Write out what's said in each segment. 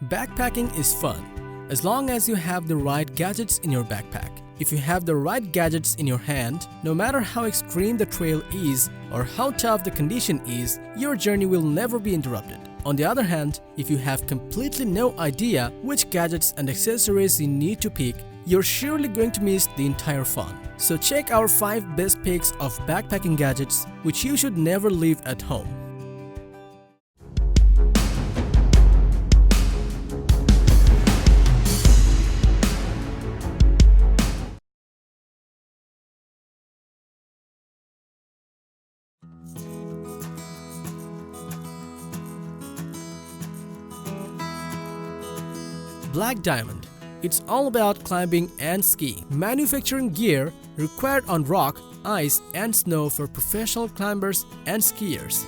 Backpacking is fun, as long as you have the right gadgets in your backpack. If you have the right gadgets in your hand, no matter how extreme the trail is or how tough the condition is, your journey will never be interrupted. On the other hand, if you have completely no idea which gadgets and accessories you need to pick, you're surely going to miss the entire fun. So check our 5 best picks of backpacking gadgets which you should never leave at home. Black Diamond. It's all about climbing and skiing. Manufacturing gear required on rock, ice and snow for professional climbers and skiers.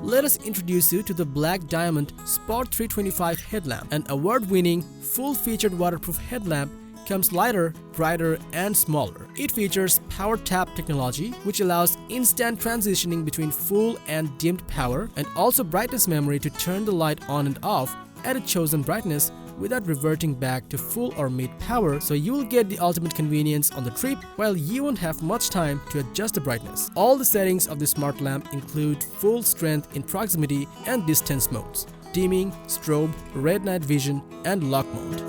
Let us introduce you to the Black Diamond Spot 325 headlamp. An award-winning, full-featured waterproof headlamp comes lighter, brighter and smaller. It features power tap technology which allows instant transitioning between full and dimmed power, and also brightness memory to turn the light on and off at a chosen brightness without reverting back to full or mid power, so you will get the ultimate convenience on the trip while you won't have much time to adjust the brightness. All the settings of the smart lamp include full strength in proximity and distance modes, dimming, strobe, red night vision and lock mode.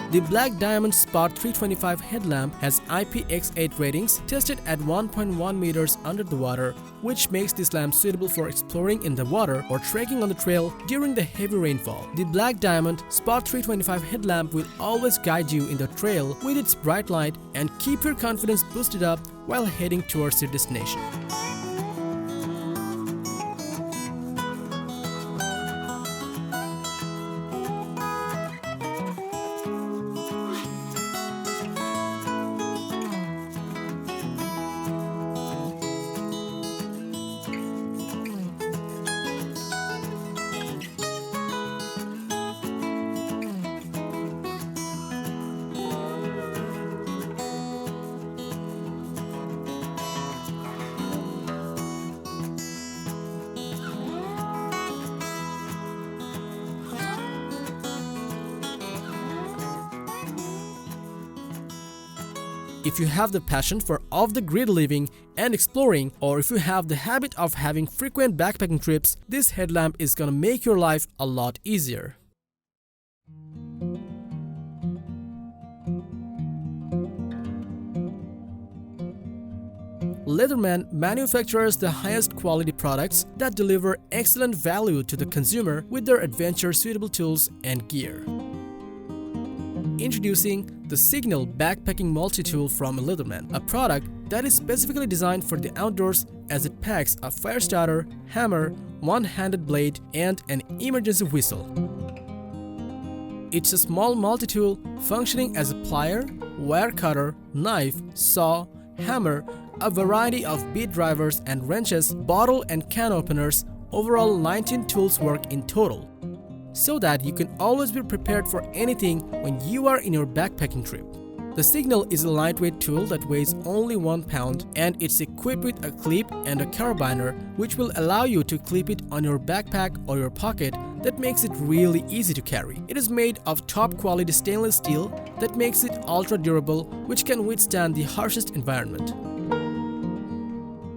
The Black Diamond Spot 325 headlamp has IPX8 ratings tested at 1.1 meters under the water, which makes this lamp suitable for exploring in the water or trekking on the trail during the heavy rainfall. The Black Diamond Spot 325 headlamp will always guide you in the trail with its bright light and keep your confidence boosted up while heading towards your destination. If you have the passion for off-the-grid living and exploring, or if you have the habit of having frequent backpacking trips, this headlamp is gonna make your life a lot easier. Leatherman manufactures the highest quality products that deliver excellent value to the consumer with their adventure-suitable tools and gear. Introducing the Signal Backpacking Multi-Tool from Leatherman, a product that is specifically designed for the outdoors as it packs a fire starter, hammer, one-handed blade, and an emergency whistle. It's a small multi-tool functioning as a plier, wire cutter, knife, saw, hammer, a variety of bead drivers and wrenches, bottle and can openers. Overall 19 tools work in total, so that you can always be prepared for anything when you are in your backpacking trip. The Signal is a lightweight tool that weighs only 1 pound, and it's equipped with a clip and a carabiner which will allow you to clip it on your backpack or your pocket. That makes it really easy to carry. It is made of top quality stainless steel that makes it ultra durable, which can withstand the harshest environment.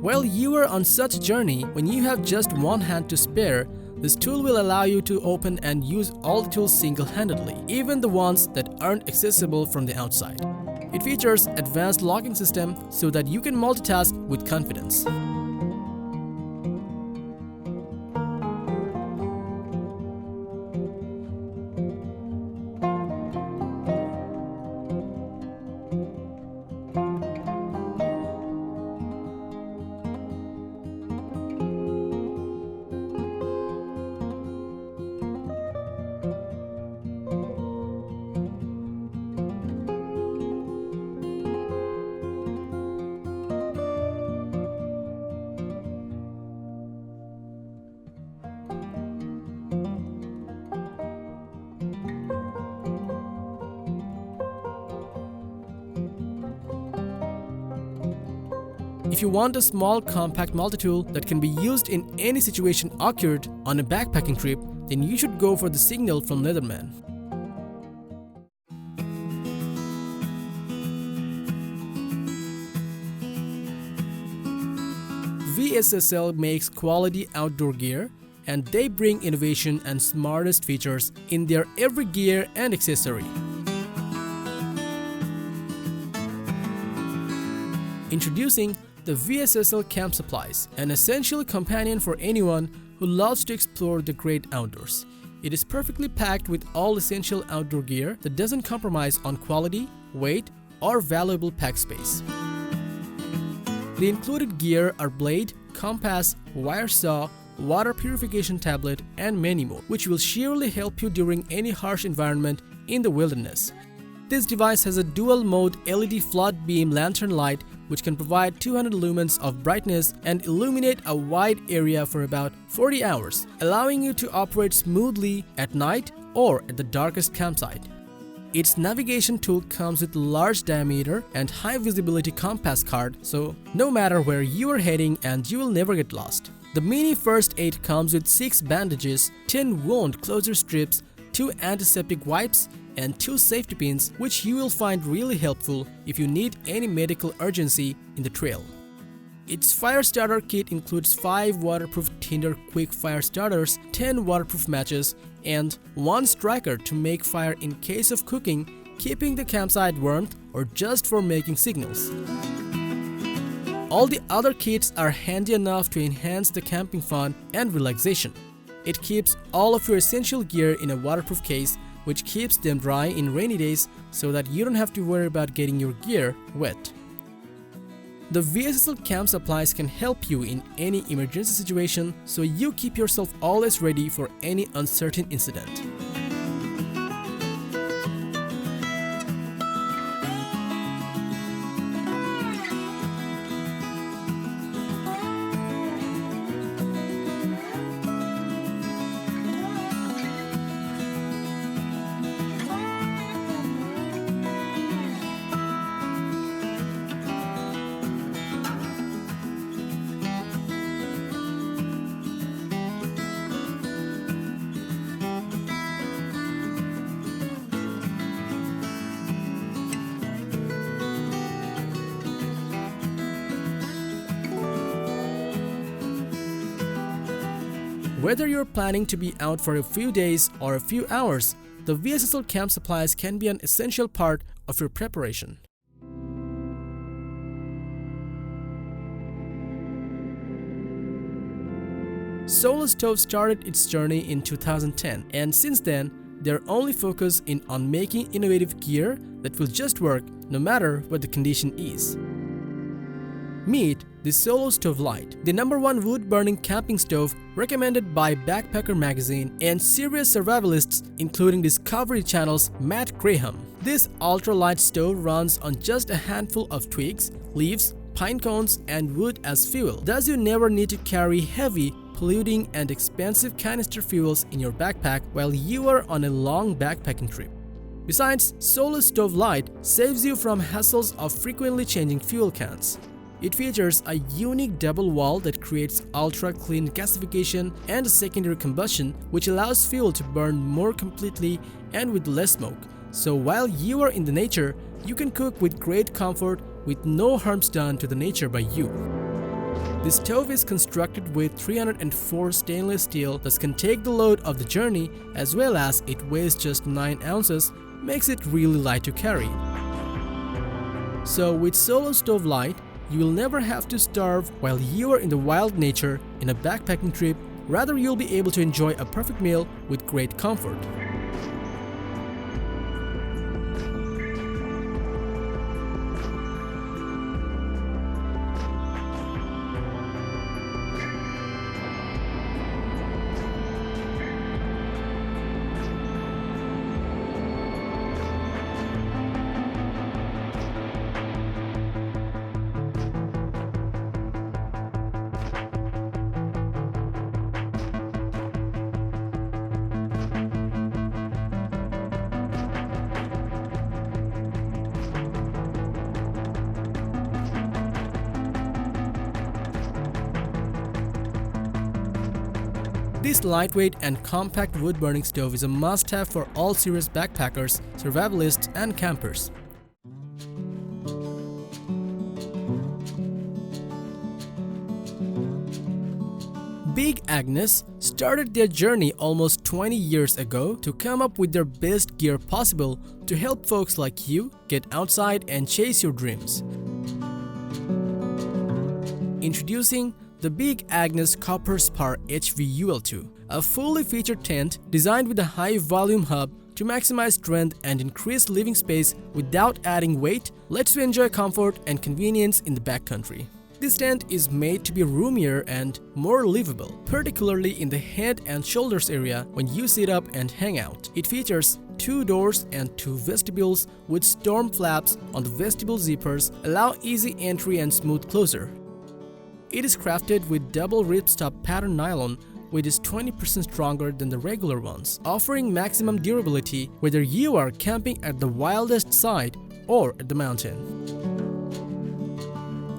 While you are on such a journey, when you have just one hand to spare, this tool will allow you to open and use all the tools single-handedly, even the ones that aren't accessible from the outside. It features advanced locking system so that you can multitask with confidence. If you want a small compact multi-tool that can be used in any situation occurred on a backpacking trip, then you should go for the Signal from Leatherman. VSSL makes quality outdoor gear, and they bring innovation and smartest features in their every gear and accessory. Introducing the VSSL Camp Supplies, an essential companion for anyone who loves to explore the great outdoors. It is perfectly packed with all essential outdoor gear that doesn't compromise on quality, weight, or valuable pack space. The included gear are blade, compass, wire saw, water purification tablet, and many more, which will surely help you during any harsh environment in the wilderness. This device has a dual-mode LED flood beam lantern light which can provide 200 lumens of brightness and illuminate a wide area for about 40 hours, allowing you to operate smoothly at night or at the darkest campsite. Its navigation tool comes with large diameter and high visibility compass card, so no matter where you are heading and you will never get lost. The mini first aid comes with 6 bandages, 10 wound closure strips, 2 antiseptic wipes, and 2 safety pins, which you will find really helpful if you need any medical urgency in the trail. Its fire starter kit includes 5 waterproof tinder quick fire starters, 10 waterproof matches, and 1 striker to make fire in case of cooking, keeping the campsite warm, or just for making signals. All the other kits are handy enough to enhance the camping fun and relaxation. It keeps all of your essential gear in a waterproof case, which keeps them dry in rainy days so that you don't have to worry about getting your gear wet. The VSSL Camp Supplies can help you in any emergency situation, so you keep yourself always ready for any uncertain incident. Whether you're planning to be out for a few days or a few hours, the VSSL Camp Supplies can be an essential part of your preparation. Solo Stove started its journey in 2010, and since then, their only focus is on making innovative gear that will just work no matter what the condition is. Meet the Solo Stove Lite, the #1 wood-burning camping stove recommended by Backpacker magazine and serious survivalists including Discovery Channel's Matt Graham. This ultra-light stove runs on just a handful of twigs, leaves, pine cones, and wood as fuel. Thus you never need to carry heavy, polluting, and expensive canister fuels in your backpack while you are on a long backpacking trip. Besides, Solo Stove Lite saves you from hassles of frequently changing fuel cans. It features a unique double wall that creates ultra-clean gasification and secondary combustion, which allows fuel to burn more completely and with less smoke. So while you are in the nature, you can cook with great comfort with no harms done to the nature by you. The stove is constructed with 304 stainless steel that can take the load of the journey, as well as it weighs just 9 ounces, makes it really light to carry. So with Solo Stove Lite, you will never have to starve while you are in the wild nature in a backpacking trip. Rather, you'll be able to enjoy a perfect meal with great comfort. This lightweight and compact wood-burning stove is a must-have for all serious backpackers, survivalists, and campers. Big Agnes started their journey almost 20 years ago to come up with their best gear possible to help folks like you get outside and chase your dreams. Introducing the Big Agnes Copper Spar HVUL2, a fully featured tent designed with a high-volume hub to maximize strength and increase living space without adding weight, lets you enjoy comfort and convenience in the backcountry. This tent is made to be roomier and more livable, particularly in the head and shoulders area when you sit up and hang out. It features 2 doors and 2 vestibules with storm flaps on the vestibule zippers, allow easy entry and smooth closure. It is crafted with double ripstop pattern nylon, which is 20% stronger than the regular ones, offering maximum durability whether you are camping at the wildest side or at the mountain.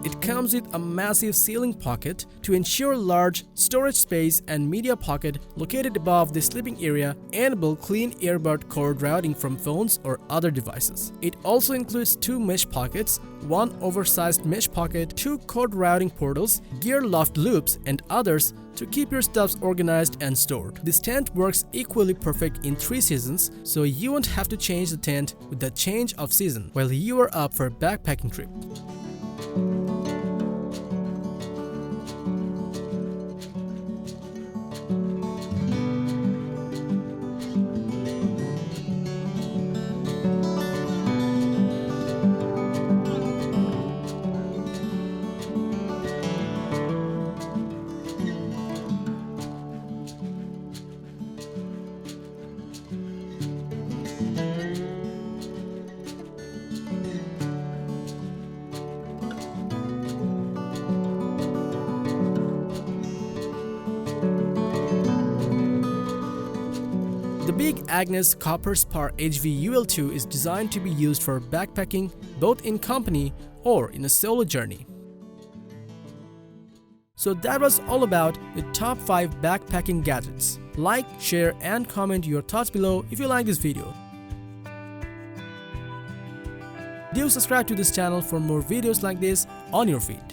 It comes with a massive ceiling pocket to ensure large storage space and media pocket located above the sleeping area, enable clean earbud cord routing from phones or other devices. It also includes 2 mesh pockets, 1 oversized mesh pocket, 2 cord routing portals, gear loft loops, and others to keep your stuffs organized and stored. This tent works equally perfect in 3 seasons, so you won't have to change the tent with the change of season while you are up for a backpacking trip. The Big Agnes Copper Spar HVUL2 is designed to be used for backpacking both in company or in a solo journey. So that was all about the top 5 backpacking gadgets. Like, share, and comment your thoughts below if you like this video. Do subscribe to this channel for more videos like this on your feed.